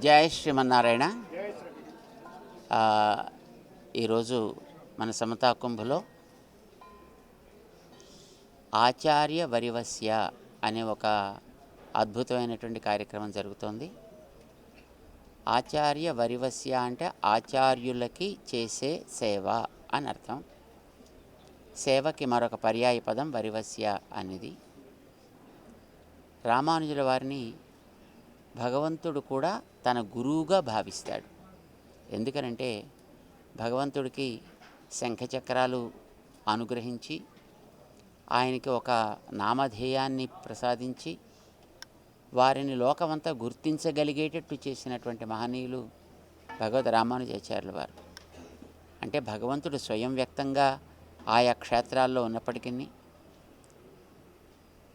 జయ శ్రీమన్నారాయణ. ఈరోజు మన సమతా కుంభలో ఆచార్య వరివస్య అనే ఒక అద్భుతమైనటువంటి కార్యక్రమం జరుగుతోంది. ఆచార్య వరివస్య అంటే ఆచార్యులకి చేసే సేవ అని అర్థం. సేవకి మరొక పర్యాయ పదం వరివస్య అనేది. రామానుజుల వారిని భగవంతుడు కూడా తన గురువుగా భావిస్తాడు. ఎందుకనంటే భగవంతుడికి శంఖచక్రాలు అనుగ్రహించి ఆయనకి ఒక నామధేయాన్ని ప్రసాదించి వారిని లోకమంతా గుర్తించగలిగేటట్టు చేసినటువంటి మహనీయులు భగవద్ రామానుజాచార్యుల వారు. అంటే భగవంతుడు స్వయం వ్యక్తంగా ఆయా క్షేత్రాల్లో ఉన్నప్పటికీ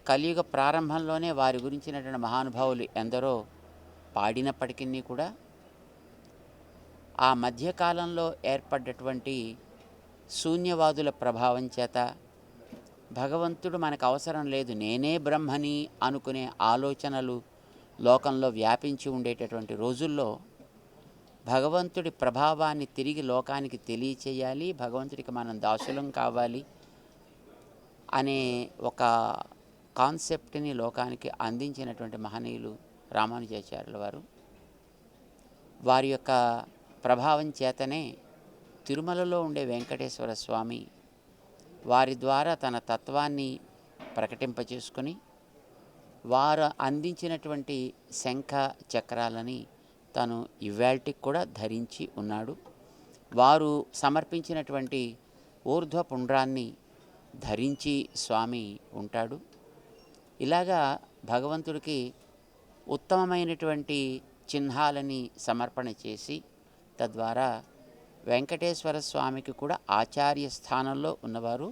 కలియుగ ప్రారంభంలోనే వారి గురించినటువంటి మహానుభావులు ఎందరో పాడినప్పటికీ కూడా ఆ మధ్యకాలంలో ఏర్పడ్డటువంటి శూన్యవాదుల ప్రభావం చేత భగవంతుడు మనకు అవసరం లేదు, నేనే బ్రహ్మని అనుకునే ఆలోచనలు లోకంలో వ్యాపించి ఉండేటటువంటి రోజుల్లో భగవంతుడి ప్రభావాన్ని తిరిగి లోకానికి తెలియచేయాలి, భగవంతుడికి మనం దాసులం కావాలి అనే ఒక కాన్సెప్ట్ని లోకానికి అందించినటువంటి మహనీయులు రామానుజాచార్యుల వారు. వారి యొక్క ప్రభావం చేతనే తిరుమలలో ఉండే వెంకటేశ్వర స్వామి వారి ద్వారా తన తత్వాన్ని ప్రకటింపచేసుకొని వారు అందించినటువంటి శంఖ చక్రాలని తను ఇవాల్టికి కూడా ధరించి ఉన్నాడు. వారు సమర్పించినటువంటి ఊర్ధ్వ పుండ్రాన్ని ధరించి స్వామి ఉంటాడు. ఇలాగా భగవంతుడికి ఉత్తమమైనటువంటి చిహ్నాలని సమర్పణ చేసి తద్వారా వెంకటేశ్వర స్వామికి కూడా ఆచార్య స్థానంలో ఉన్నవారు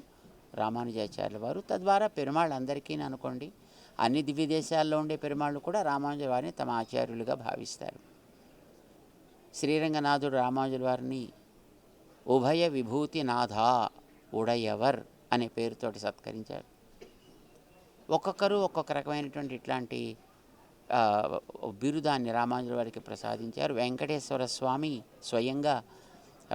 రామానుజాచార్యుల వారు. తద్వారా పెరుమాళ్ళందరికీ అనుకోండి, అన్ని దివ్య దేశాల్లో ఉండే పెరుమాళ్ళు కూడా రామానుజుల వారిని తమ ఆచార్యులుగా భావిస్తారు. శ్రీరంగనాథుడు రామానుజుల వారిని ఉభయ విభూతి నాథ ఉడయవర్ అనే పేరుతోటి సత్కరించారు. ఒక్కొక్కరు ఒక్కొక్క రకమైనటువంటి ఇట్లాంటి బిరుదాన్ని రామానుజుల వారికి ప్రసాదించారు. వెంకటేశ్వర స్వామి స్వయంగా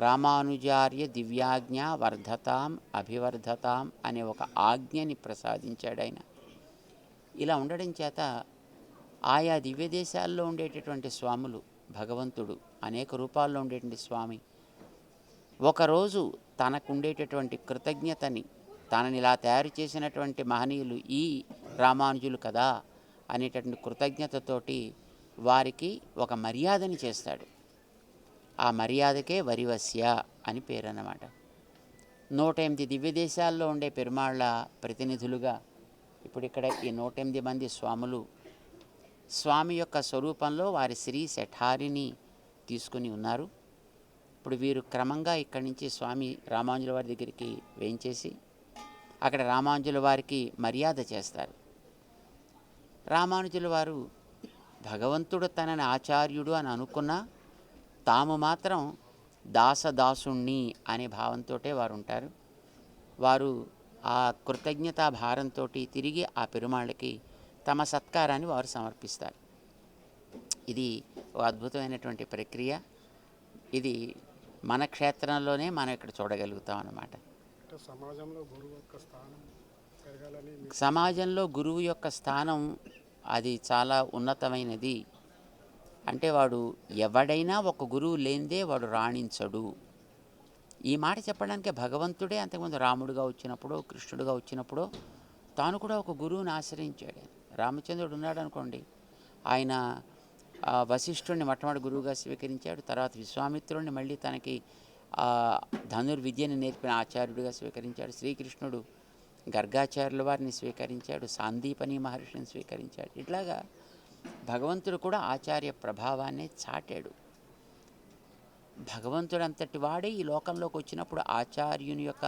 రామానుజార్య దివ్యాజ్ఞ వర్ధతాం అభివర్ధతాం అనే ఒక ఆజ్ఞని ప్రసాదించాడు ఆయన. ఇలా ఉండడం చేత ఆయా దివ్య దేశాల్లో ఉండేటటువంటి స్వాములు, భగవంతుడు అనేక రూపాల్లో ఉండేటువంటి స్వామి ఒకరోజు తనకుండేటటువంటి కృతజ్ఞతని, తనని ఇలా తయారు చేసినటువంటి మహనీయులు ఈ రామానుజులు కదా అనేటటువంటి కృతజ్ఞతతోటి వారికి ఒక మర్యాదని చేస్తాడు. ఆ మర్యాదకే వరివస్య అని పేరు అన్నమాట. 108 దివ్య దేశాల్లో ఉండే పెరుమాళ్ళ ప్రతినిధులుగా ఇప్పుడు ఇక్కడ ఈ 108 మంది స్వాములు స్వామి యొక్క స్వరూపంలో వారి శ్రీ శఠారిని తీసుకుని ఉన్నారు. ఇప్పుడు వీరు క్రమంగా ఇక్కడి నుంచి స్వామి రామానుజుల వారి దగ్గరికి వేయించేసి అక్కడ రామానుజుల వారికి మర్యాద చేస్తారు. రామానుజుల వారు భగవంతుడు తనని ఆచార్యుడు అని అనుకున్నా తాము మాత్రం దాసదాసుణ్ణి అనే భావంతో వారు ఉంటారు. వారు ఆ కృతజ్ఞతా భారంతో తిరిగి ఆ పెరుమాళ్ళకి తమ సత్కారాన్ని వారు సమర్పిస్తారు. ఇది ఒక అద్భుతమైనటువంటి ప్రక్రియ. ఇది మన క్షేత్రంలోనే మనం ఇక్కడ చూడగలుగుతాం అన్నమాట. సమాజంలో గురువు యొక్క స్థానం అది చాలా ఉన్నతమైనది. అంటే వాడు ఎవడైనా ఒక గురువు లేనిదే వాడు రాణించడు. ఈ మాట చెప్పడానికి భగవంతుడే అంతకుముందు రాముడుగా వచ్చినప్పుడు, కృష్ణుడుగా వచ్చినప్పుడు తాను కూడా ఒక గురువుని ఆశ్రయించాడు. రామచంద్రుడు ఉన్నాడు అనుకోండి, ఆయన వశిష్ఠుడిని మొట్టమొదటి గురువుగా స్వీకరించాడు. తర్వాత విశ్వామిత్రుడిని మళ్ళీ తనకి ధనుర్విద్యని నేర్పిన ఆచార్యుడిగా స్వీకరించాడు. శ్రీకృష్ణుడు గర్గాచార్యుల వారిని స్వీకరించాడు, సాందీపని మహర్షిని స్వీకరించాడు. ఇట్లాగా భగవంతుడు కూడా ఆచార్య ప్రభావాన్ని చాటాడు. భగవంతుడు అంతటి వాడే ఈ లోకంలోకి వచ్చినప్పుడు ఆచార్యుని యొక్క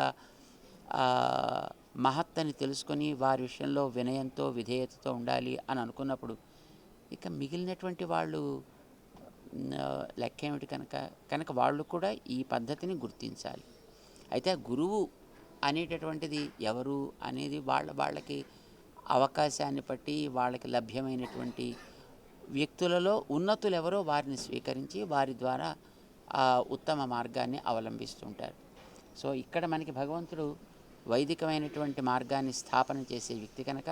మహత్తని తెలుసుకొని వారి విషయంలో వినయంతో విధేయతతో ఉండాలి అని అనుకున్నప్పుడు ఇక మిగిలినటువంటి వాళ్ళు లెక్కేమిటి కనుక వాళ్ళు కూడా ఈ పద్ధతిని గుర్తించాలి. అయితే గురువు అనేటటువంటిది ఎవరు అనేది వాళ్ళకి అవకాశాన్ని బట్టి వాళ్ళకి లభ్యమైనటువంటి వ్యక్తులలో ఉన్నతులు ఎవరో వారిని స్వీకరించి వారి ద్వారా ఆ ఉత్తమ మార్గాన్ని అవలంబిస్తుంటారు. సో ఇక్కడ మనకి భగవంతుడు వైదికమైనటువంటి మార్గాన్ని స్థాపన చేసే వ్యక్తి కనుక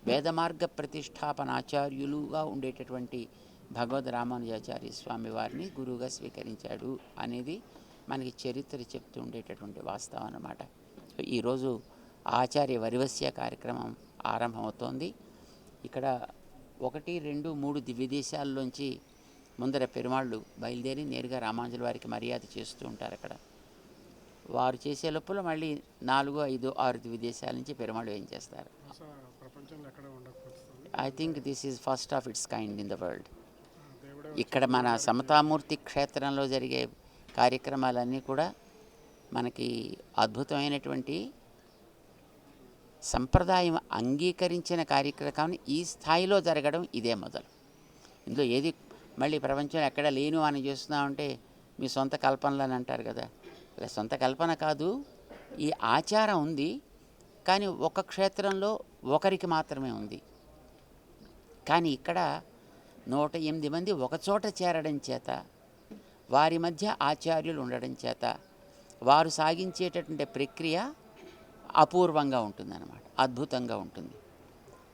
వేద మార్గ ప్రతిష్టాపనాచార్యులుగా ఉండేటటువంటి భగవద్ రామానుజాచార్య స్వామి వారిని గురువుగా స్వీకరించాడు అనేది మనకి చరిత్ర చెప్తూ ఉండేటటువంటి వాస్తవం అన్నమాట. సో ఈరోజు ఆచార్య వరివస్య కార్యక్రమం ఆరంభమవుతోంది. ఇక్కడ 1, 2, 3 దివ్యదేశాల్లోంచి ముందర పెరుమాళ్ళు బయలుదేరి నేరుగా రామానుజుల వారికి మర్యాద చేస్తూ ఉంటారు. అక్కడ వారు చేసే లోపల మళ్ళీ 4, 5, 6 దివ్యదేశాల నుంచి పెరుమాళ్ళు ఏం చేస్తారు. I think this is first of it's kind in the world. ఇక్కడ మన సమతామూర్తి క్షేత్రంలో జరిగే కార్యక్రమాలన్నీ కూడా మనకి అద్భుతమైనటువంటి సంప్రదాయం అంగీకరించిన కార్యక్రమం ఈ స్థాయిలో జరగడం ఇదే మొదలు. ఇందులో ఏది మళ్ళీ ప్రపంచంలో ఎక్కడ లేను అని చేస్తున్నామంటే మీ సొంత కల్పనలు అని అంటారు కదా. అలా సొంత కల్పన కాదు, ఈ ఆచారం ఉంది, కానీ ఒక క్షేత్రంలో ఒకరికి మాత్రమే ఉంది. కానీ ఇక్కడ 108 మంది ఒకచోట చేరడం చేత, వారి మధ్య ఆచార్యులు ఉండడం చేత వారు సాగించేటటువంటి ప్రక్రియ అపూర్వంగా ఉంటుందన్నమాట, అద్భుతంగా ఉంటుంది.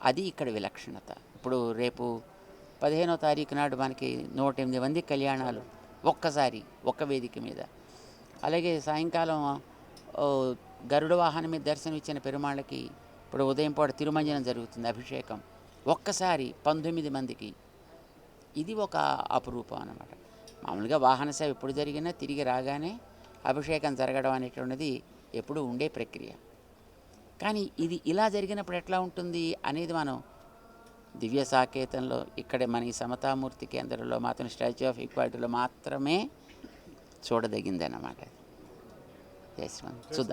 అది ఇక్కడ విలక్షణత. ఇప్పుడు రేపు 15వ తారీఖు నాడు మనకి 108 మంది కళ్యాణాలు ఒక్కసారి ఒక్క వేదిక మీద. అలాగే సాయంకాలం గరుడ వాహనం మీద దర్శనం ఇచ్చిన పెరుమాళ్ళకి ఇప్పుడు ఉదయం పూట తిరుమంజనం జరుగుతుంది, అభిషేకం ఒక్కసారి 19 మందికి. ఇది ఒక అపురూపం అన్నమాట. మామూలుగా వాహన సేవ ఎప్పుడు జరిగినా తిరిగి రాగానే అభిషేకం జరగడం అనేటువంటిది ఎప్పుడు ఉండే ప్రక్రియ. కానీ ఇది ఇలా జరిగినప్పుడు ఎట్లా ఉంటుంది అనేది మనం దివ్య సాకేతంలో ఇక్కడే మన ఈ సమతామూర్తి కేంద్రంలో మాత్రం స్టాచ్యూ ఆఫ్ ఈక్వాలిటీలో మాత్రమే చూడదగిందన్నమాట. చూద్దాం.